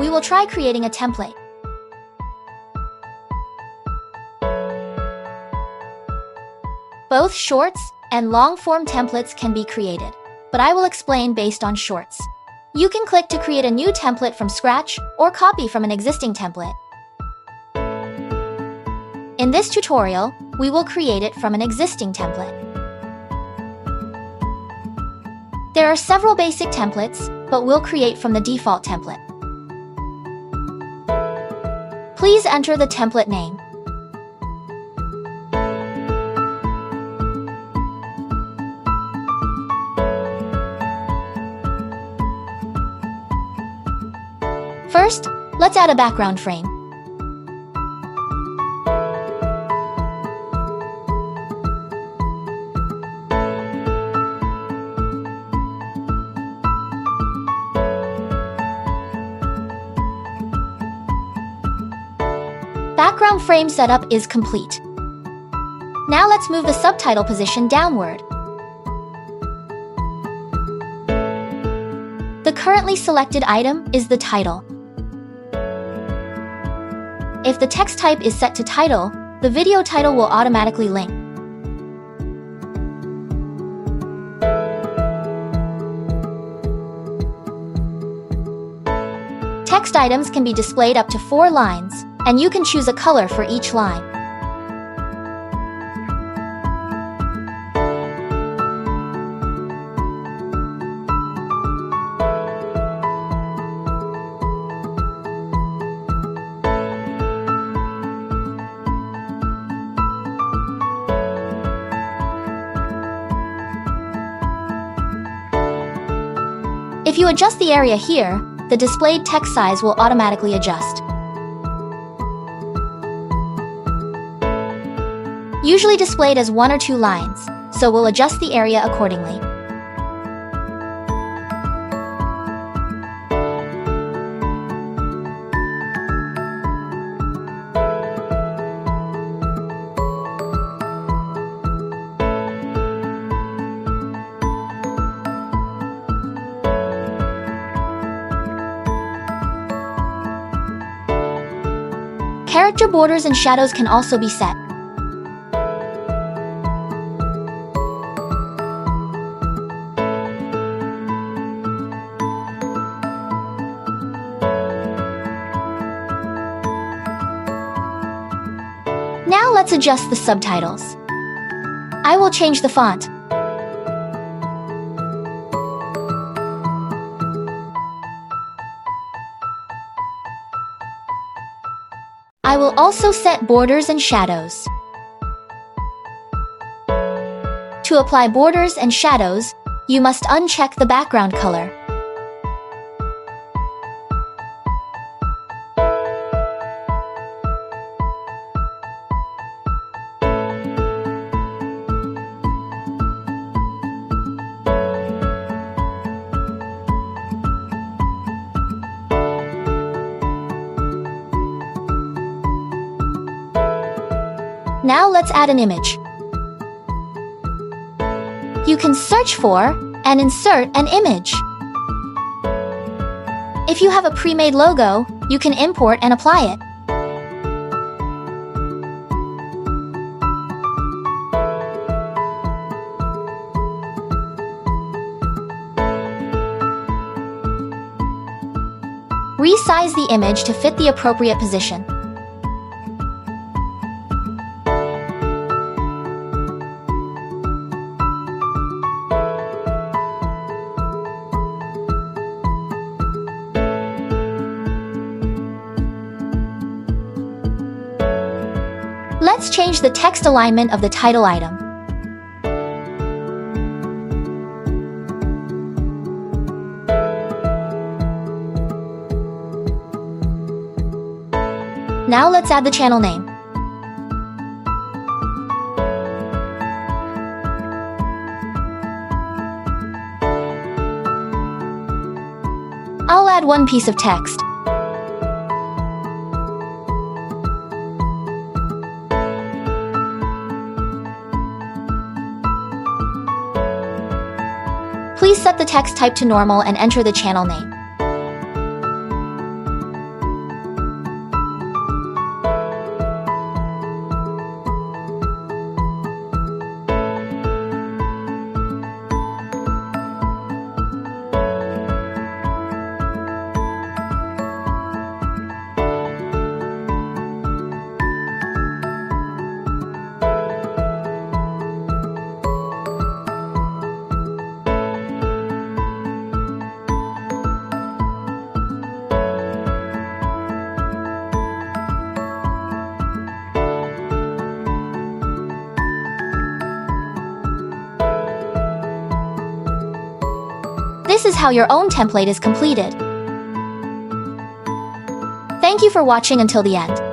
we will try creating a template. Both shorts and long-form templates can be created, but I will explain based on shorts. You can click to create a new template from scratch or copy from an existing template. In this tutorial, we will create it from an existing template. There are several basic templates, but we'll create from the default template. Please enter the template name. First, let's add a background frame. Background frame setup is complete. Now let's move the subtitle position downward. The currently selected item is the title. If the text type is set to title, the video title will automatically link. Text items can be displayed up to 4 lines, and you can choose a color for each line. If you adjust the area here, the displayed text size will automatically adjust. Usually displayed as 1 or 2 lines, so we'll adjust the area accordingly. Character borders and shadows can also be set. Now let's adjust the subtitles. I will change the font. I will also set borders and shadows. To apply borders and shadows, you must uncheck the background color. Now let's add an image. You can search for and insert an image. If you have a pre-made logo, you can import and apply it. Resize the image to fit the appropriate position. Let's change the text alignment of the title item. Now let's add the channel name. I'll add one piece of text. Please set the text type to normal and enter the channel name. this is how your own template is completed. Thank you for watching until the end.